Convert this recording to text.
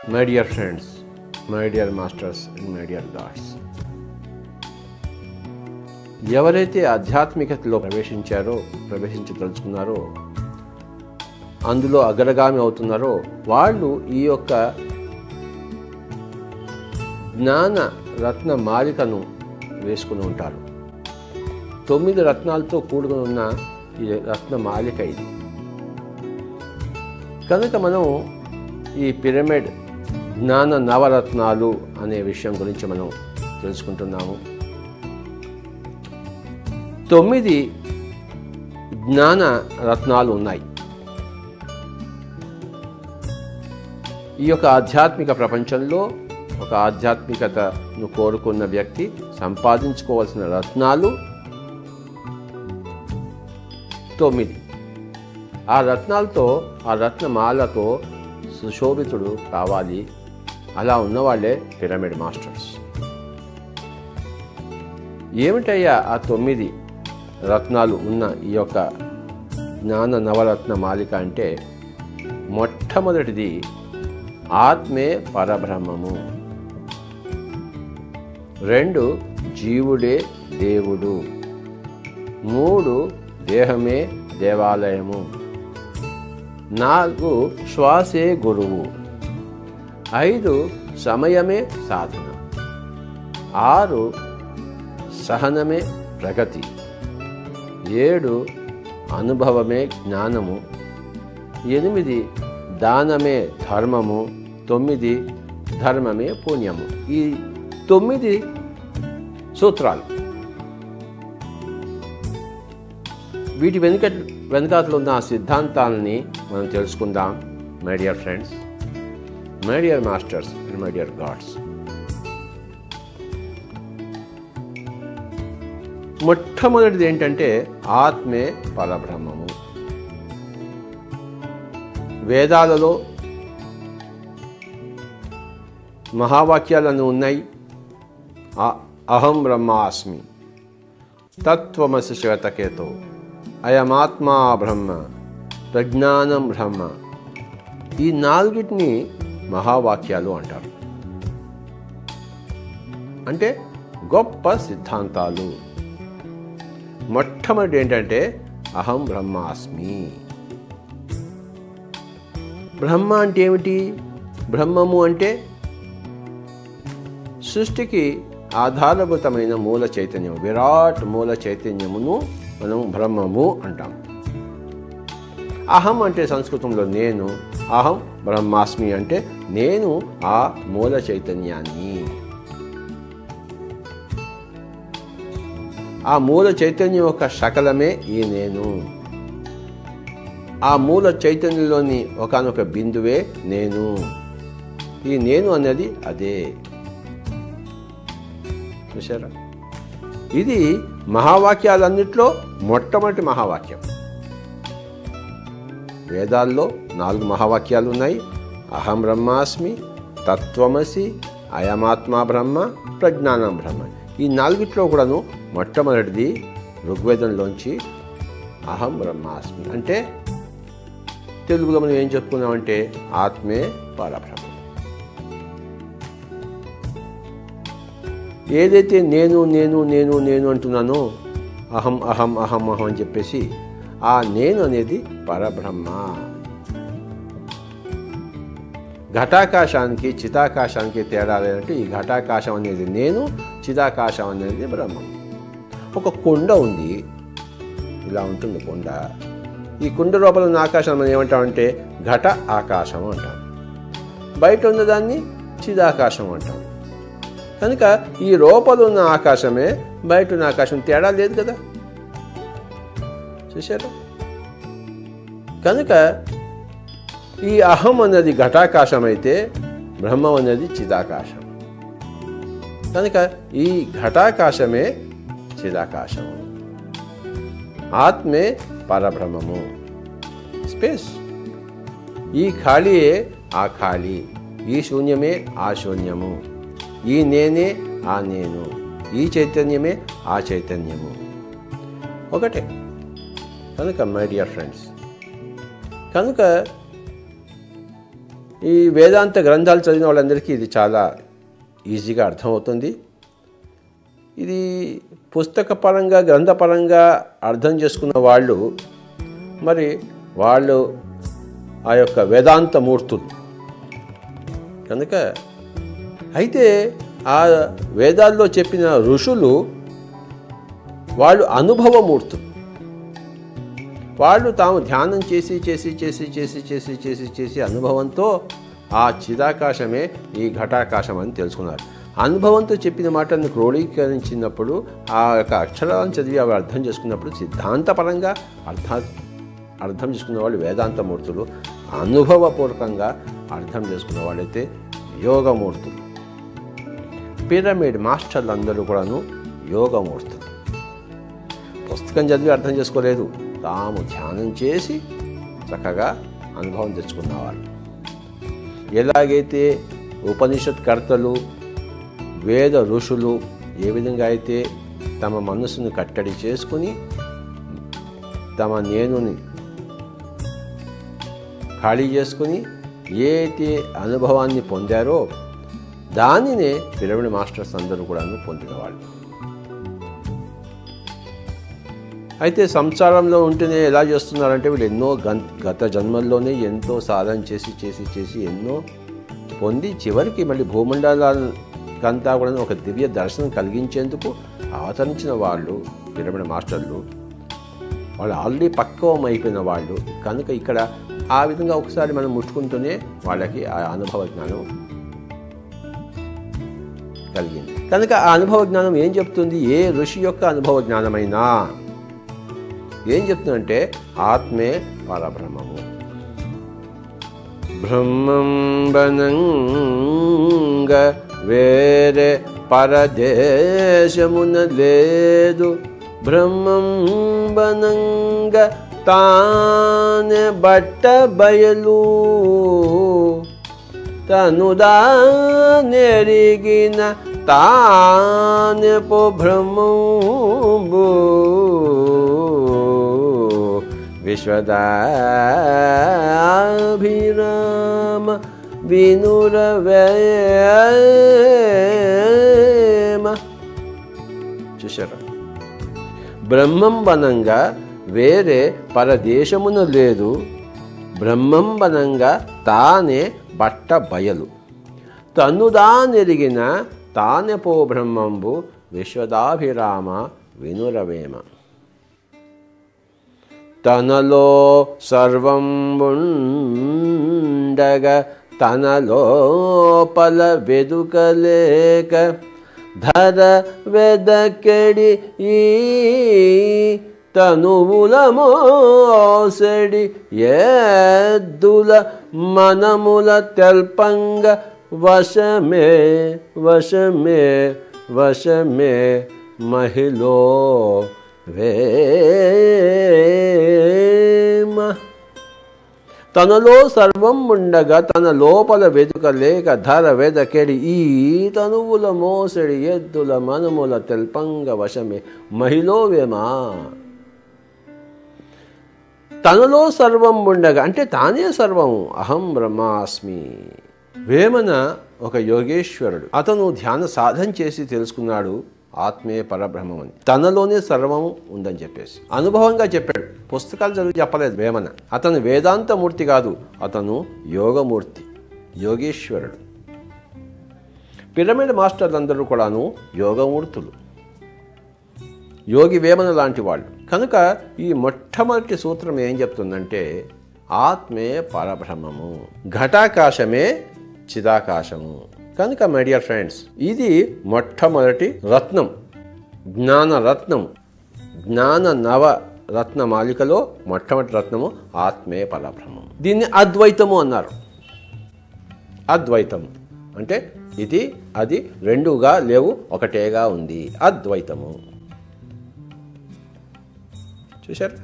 My dear friends, my dear masters and my dear God's, ఎవరైతే ఆధ్యాత్మికతలో ప్రవేశించదలుచుకున్నారో, అందులో అగ్రగామి అవుతున్నారో వాళ్ళు ఈ యొక్క జ్ఞాన రత్న మాలికను వేసుకుని ఉంటారు. 9 రత్నాలతో కూడుకుని ఉన్న ఈ రత్న మాలిక ఇది. కనుక మనం ఈ పిరమిడ్ జ్ఞాన నవరత్నాలు అనే విషయం గురించి మనం తెలుసుకుంటున్నాము. 9 జ్ఞాన రత్నాలు ఉన్నాయి. ఈ యొక్క ఆధ్యాత్మిక ప్రపంచంలో ఒక ఆధ్యాత్మికతను కోరుకున్న వ్యక్తి సంపాదించుకోవాల్సిన రత్నాలు 9. ఆ రత్నాలతో, ఆ రత్నమాలతో సుశోభితుడు కావాలి. అలా ఉన్నవాళ్లే పిరమిడ్ మాస్టర్స్. ఏమిటయ్యా ఆ 9 రత్నాలు ఉన్న ఈ యొక్క జ్ఞాన నవరత్న మాలిక అంటే, మొట్టమొదటిది ఆత్మే పరబ్రహ్మము, 2 జీవుడే దేవుడు, 3 దేహమే దేవాలయము, 4 శ్వాసే గురువు, 5 సమయమే సాధన, 6 సహనమే ప్రగతి, 7 అనుభవమే జ్ఞానము, 8 దానమే ధర్మము, 9 ధర్మమే పుణ్యము. ఈ 9 సూత్రాలు. వీటి వెనుకాతలో ఉన్న ఆ సిద్ధాంతాలని మనం తెలుసుకుందాం. My dear friends, my dear masters and my dear God's. మొట్టమొదటిది ఏంటంటే ఆత్మే పరబ్రహ్మము. వేదాలలో మహావాక్యాలను ఉన్నాయి. అహం బ్రహ్మాస్మి, తత్వమసి శ్వేతకేతో, అయమాత్మా బ్రహ్మ, ప్రజ్ఞానం బ్రహ్మ. ఈ 4టిని మహావాక్యాలు అంటారు. అంటే గొప్ప సిద్ధాంతాలు. మొట్టమొదటి ఏంటంటే అహం బ్రహ్మాస్మి. బ్రహ్మ అంటే ఏమిటి? బ్రహ్మము అంటే సృష్టికి ఆధారభూతమైన మూల చైతన్యం, విరాట్ మూల చైతన్యమును మనం బ్రహ్మము అంటాం. అహం అంటే సంస్కృతంలో నేను, అహం బ్రహ్మాస్మి అంటే నేను ఆ మూల చైతన్యాన్ని. ఆ మూల చైతన్యం యొక్క శకలమే ఈ నేను. ఆ మూల చైతన్యంలోని ఒకానొక బిందువే నేను. ఈ నేను అనేది అదే. చూసారా? ఇది మహావాక్యాలన్నిట్లో మొట్టమొదటి మహావాక్యం. వేదాల్లో 4 మహావాక్యాలు ఉన్నాయి. అహం బ్రహ్మాస్మి, తత్వమసి, అయమాత్మా బ్రహ్మ, ప్రజ్ఞానం బ్రహ్మ. ఈ 4ట్లో కూడాను మొట్టమొదటిది ఋగ్వేదంలోంచి అహం బ్రహ్మాస్మి అంటే తెలుగులో మనం ఏం చెప్పుకున్నామంటే ఆత్మే పరబ్రహ్మ. ఏదైతే నేను నేను నేను నేను అంటున్నానో, అహం అహం అహం అహం అని చెప్పేసి, ఆ నేను అనేది పరబ్రహ్మ. ఘటాకాశానికి చితాకాశానికి తేడా లేదంటే, ఈ ఘటాకాశం అనేది నేను, చితాకాశం అనేది బ్రహ్మం. ఒక కుండ ఉంది, ఇలా ఉంటుంది కుండ. ఈ కుండ లోపల ఉన్న ఆకాశం మనం ఏమంటామంటే ఘట ఆకాశం అంటాం. బయట ఉన్నదాన్ని చిదాకాశం అంటాం. కనుక ఈ లోపల ఉన్న ఆకాశమే బయట ఉన్న ఆకాశం, తేడా లేదు కదా. చూశారా? కనుక ఈ అహం అనేది ఘటాకాశం అయితే బ్రహ్మం అనేది చిదాకాశం. కనుక ఈ ఘటాకాశమే చిదాకాశం. ఆత్మే పరబ్రహ్మము, స్పేస్. ఈ ఖాళీయే ఆ ఖాళీ, ఈ శూన్యమే ఆ శూన్యము, ఈ నేనే ఆ నేను, ఈ చైతన్యమే ఆ చైతన్యము, ఒకటే. కనుక మై డియర్ ఫ్రెండ్స్, కనుక ఈ వేదాంత గ్రంథాలు చదివిన వాళ్ళందరికీ ఇది చాలా ఈజీగా అర్థమవుతుంది. ఇది పుస్తకపరంగా గ్రంథపరంగా అర్థం చేసుకున్న వాళ్ళు మరి వాళ్ళు ఆ యొక్క వేదాంత మూర్తులు కనుక. అయితే ఆ వేదాల్లో చెప్పిన ఋషులు వాళ్ళు అనుభవమూర్తులు. వాళ్ళు తాము ధ్యానం చేసి చేసి చేసి చేసి చేసి చేసి చేసి అనుభవంతో ఆ చిదాకాశమే ఈ ఘటాకాశం అని తెలుసుకున్నారు. అనుభవంతో చెప్పిన మాటలను క్రోడీకరించినప్పుడు ఆ యొక్క అక్షరాలను చదివి అవి అర్థం చేసుకున్నప్పుడు సిద్ధాంతపరంగా అర్థం చేసుకున్న వాళ్ళు వేదాంతమూర్తులు. అనుభవపూర్వకంగా అర్థం చేసుకున్న వాళ్ళైతే యోగమూర్తులు. పిరమిడ్ మాస్టర్లు అందరూ కూడాను యోగమూర్తులు. పుస్తకం చదివి అర్థం చేసుకోలేదు, తాము ధ్యానం చేసి చక్కగా అనుభవం తెచ్చుకున్నవాళ్ళు. ఎలాగైతే ఉపనిషత్ కర్తలు వేద ఋషులు ఏ విధంగా అయితే తమ మనసును కట్టడి చేసుకుని తమ నేనుని ఖాళీ చేసుకుని ఏ అయితే అనుభవాన్ని పొందారో దానినే పిరమిడ్ మాస్టర్స్ అందరూ కూడా పొందినవాళ్ళు. అయితే సంసారంలో ఉంటేనే ఎలా చేస్తున్నారంటే వీళ్ళు ఎన్నో గత జన్మల్లోనే ఎంతో సాధన చేసి చేసి చేసి ఎన్నో పొంది చివరికి మళ్ళీ భూమండలానికంతా కూడా ఒక దివ్య దర్శనం కలిగించేందుకు అవతరించిన వాళ్ళు పిరమిడ్ మాస్టర్లు. వాళ్ళు ఆల్రెడీ పక్వం అయిపోయిన వాళ్ళు కనుక ఇక్కడ ఆ విధంగా ఒకసారి మనం ముట్టుకుంటూనే వాళ్ళకి ఆ అనుభవ జ్ఞానం కలిగింది. కనుక ఆ అనుభవ జ్ఞానం ఏం చెప్తుంది? ఏ ఋషి యొక్క అనుభవ జ్ఞానమైనా ఏం చెప్తుందంటే ఆత్మే పరబ్రహ్మము. బ్రహ్మం బనంగ వేరే పరదేశమున లేదు, బ్రహ్మం బనంగ తానే బట్ట బయలు, తనుదానెరిగిన తానే పో బ్రహ్మంబు, విశ్వదాభిరామ వినురవేమ. చూశారా? బ్రహ్మం బనంగా వేరే పరదేశమున లేదు, బ్రహ్మం బనంగా తానే బట్ట బయలు, తన్నుదానెరిగిన తానే పో బ్రహ్మంబు, విశ్వదాభిరామ వినురవేమ. తనలో సర్వం ఉండగా తన లోపల వెదుకలేక ధర వెదకెడి ఈ తనువుల మోసడి ఎద్దుల మనముల తెల్పంగ వశమే వశమే వశమే మహిళో వేమ. తనలో సర్వం ఉండగా తన లోపల వెదుకలేక ధర వెదకెడి ఈ తనువుల మోసడి ఎద్దుల మనముల తెల్పంగ వశమే మహిళో వేమ. తనలో సర్వం ఉండగా అంటే తానే సర్వము, అహం బ్రహ్మాస్మి. వేమన ఒక యోగేశ్వరుడు. అతను ధ్యాన సాధన చేసి తెలుసుకున్నాడు ఆత్మే పరబ్రహ్మం అని. తనలోనే సర్వము ఉందని చెప్పేసి అనుభవంగా చెప్పాడు. పుస్తకాలు చదివి చెప్పలేదు వేమన. అతను వేదాంతమూర్తి కాదు, అతను యోగమూర్తి, యోగేశ్వరుడు. పిరమిడ్ మాస్టర్లందరూ కూడాను యోగమూర్తులు, యోగి వేమన లాంటి వాళ్ళు. కనుక ఈ మొట్టమొదటి సూత్రం ఏం చెప్తుందంటే ఆత్మే పరబ్రహ్మము, ఘటాకాశమే చిదాకాశము. కనుక మై డియర్ ఫ్రెండ్స్, ఇది మొట్టమొదటి రత్నం, జ్ఞాన రత్నం, జ్ఞాన నవ రత్న మాలికలో మొట్టమొదటి రత్నము ఆత్మే పరబ్రహ్మం. దీన్ని అద్వైతము అన్నారు. అద్వైతం అంటే ఇది అది రెండుగా లేవు, ఒకటేగా ఉంది, అద్వైతము. చూశారు?